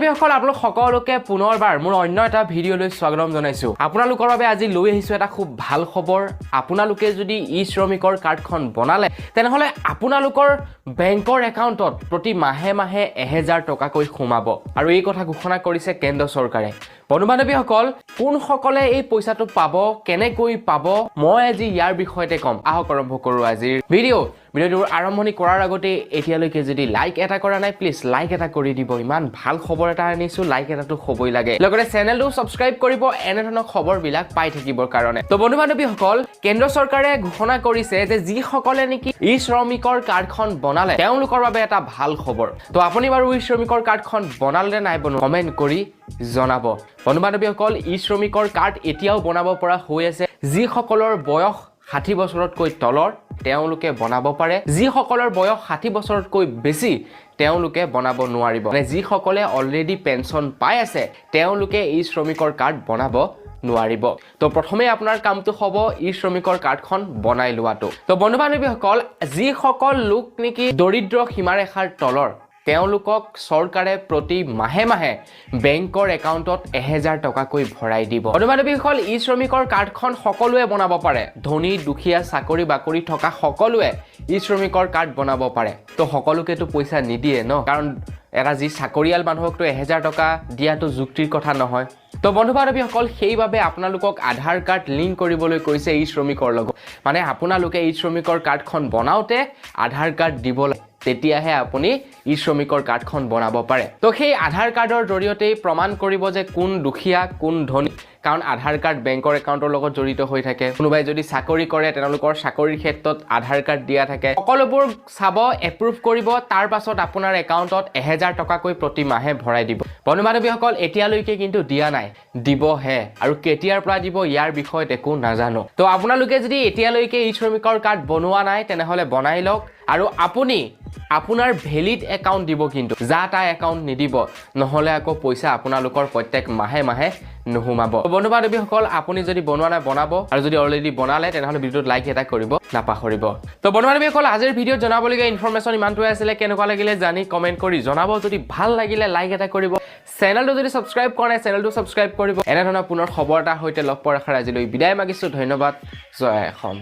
বান্ধৱীসকল আপোনালোক সকলোকে পুনৰবাৰ মোৰ অন্য এটা ভিডিঅ'লৈ স্বাগতম জনাইছো আপোনালোকৰ বাবে আজি লৈ আহিছো এটা খুব ভাল খবৰ আপোনালোকে যদি ই শ্ৰমিকৰ কাৰ্ডখন বনালে তেনেহলে আপোনালোকৰ বেংকৰ একাউণ্টত প্ৰতি মাহে মাহে 1000 টকাকৈ সোমাব আৰু এই কথা ঘোষণা কৰিছে কেন্দ্ৰ চৰকাৰে বন্ধু-বান্ধৱীসকল কোনসকলে এই পইচাটো পাব কেনেকৈ পাব মই আজি ইয়াৰ বিষয়তে কম আহক আৰম্ভ কৰো আজিৰ ভিডিঅ'টোৰ আৰম্ভণি কৰাৰ আগতে এতিয়ালৈকে যদি লাইক এটা কৰা নাই প্লিজ লাইক এটা কৰি দিব ইমান ভাল খবৰ এটা আনিছো লাইক এটাটো হ'বই লাগে লগতে চেনেলটো সাবস্ক্ৰাইব কৰিব এনে ধৰণৰ খবৰবিলাক পাই থাকিবৰ কাৰণে তো বন্ধু-বান্ধৱীসকল কেন্দ্ৰ চৰকাৰে ঘোষণা কৰিছে যে যিসকলে নেকি ই শ্ৰমিকৰ কাৰ্ডখন বনালে তেওঁলোকৰ বাবে এটা ভাল খবৰ তো আপুনি বাৰু ই শ্ৰমিকৰ কাৰ্ডখন বনালে নাই বনো কমেন্ট কৰি জনাব বন্ধু-বান্ধৱীসকল ই শ্ৰমিকৰ কাৰ্ড এতিয়াও বনাব পৰা হৈ আছে যিসকলৰ বয়স 60 বছৰতকৈ তলৰ তেওঁলোকে বনাব পাৰে যিসকলৰ বয়স 60 বছৰতকৈ বেছি তেওঁলোকে বনাব নোৱাৰিব মানে যিসকলে অলৰেডি পেনশন পাই আছে তেওঁলোকে ই শ্ৰমিকৰ কাৰ্ড বনাব নোৱাৰিব তো প্ৰথমে আপোনাৰ কামটো হ'ব ই শ্ৰমিকৰ কাৰ্ডখন বনাই লোৱাটো তো বন্ধু-বান্ধৱীসকল যিসকল লোক নেকি দৰিদ্ৰ সীমাৰেখাৰ তলৰ তেওঁলোকক চৰকাৰে প্ৰতি মাহে মাহে বেংকৰ একাউণ্টত 1000 টকাকৈ ভৰাই দিব বন্ধু-বান্ধৱীসকল ই শ্ৰমিকৰ কাৰ্ডখন সকলোৱে বনাব পাৰে ধনী দুখীয়া চাকৰি বাকৰি থকা সকলোৱে ই শ্ৰমিকৰ কাৰ্ড বনাব পাৰে তো সকলোকেতো পইচা নিদিয়ে ন কাৰণ এটা যি চাকৰিয়াল মানুহকতো 1000 টকা দিয়াটো যুক্তিৰ কথা নহয় তো বন্ধু-বান্ধৱীসকল সেইবাবে আপোনালোকক আধাৰ কাৰ্ড লিংক কৰিবলৈ কৈছে ই শ্ৰমিকৰ লগত মানে আপোনালোকে ই শ্ৰমিকৰ কাৰ্ডখন বনাওতে আধাৰ কাৰ্ড দিব তেতিয়াহে আপুনি ই শ্ৰমিকৰ কাৰ্ডখন বনাব পাৰে তো সেই আধাৰ কাৰ্ডৰ জৰিয়তে প্ৰমাণ কৰিব যে কোন দুখীয়া কোন ধনী কাৰণ আধাৰ কাৰ্ড বেংকৰ একাউণ্টৰ লগত জড়িত হৈ থাকে কোনোবাই যদি চাকৰি কৰে তেওঁলোকৰ চাকৰিৰ ক্ষেত্ৰত আধাৰ কাৰ্ড দিয়া থাকে সকলোবোৰ চাব এপ্ৰুভ কৰিব তাৰ পাছত আপোনাৰ একাউণ্টত 1000 টকাকৈ প্ৰতি মাহে ভৰাই দিব বন্ধু-বান্ধৱীসকল এতিয়ালৈকে কিন্তু দিয়া নাই দিবহে আৰু কেতিয়াৰ পৰা দিব ইয়াৰ বিষয়ত একো নাজানো তো আপোনালোকে যদি এতিয়ালৈকে ই শ্ৰমিকৰ কাৰ্ড বনোৱা নাই তেনেহলে বনাই লওক আৰু আপুনি আপোনাৰ ভেলিড একাউণ্ট দিব কিন্তু যাতা একাউণ্ট নিদিব নহলে আকৌ পইচা আপোনালোকৰ প্ৰত্যেক মাহে মাহে নহমাব বন্ধু-বান্ধৱীসকল আপুনি যদি বনোৱা নাই বনাব আৰু যদি অলৰেডি বনালে তেনেহলে ভিডিঅ'ত লাইক এটা কৰিব নাপাহৰিব তো বন্ধু-বান্ধৱীসকল আজিৰ ভিডিঅ'ত জনাবলগীয়া ইনফৰমেশ্যন ইমানটোৱে আছিলে কেনেকুৱা লাগিলে জানি কমেন্ট কৰি জনাব যদি ভাল লাগিলে লাইক এটা কৰিব চেনেলটো যদি সাবস্ক্ৰাইব কৰা নাই চেনেলটো সাবস্ক্ৰাইব কৰিব এনে ধৰণৰ পুনৰ খবৰ এটা হৈতে লগ পোৱাৰ আশা আজিলৈ বিদায় মাগিছো ধন্যবাদ জয় অসম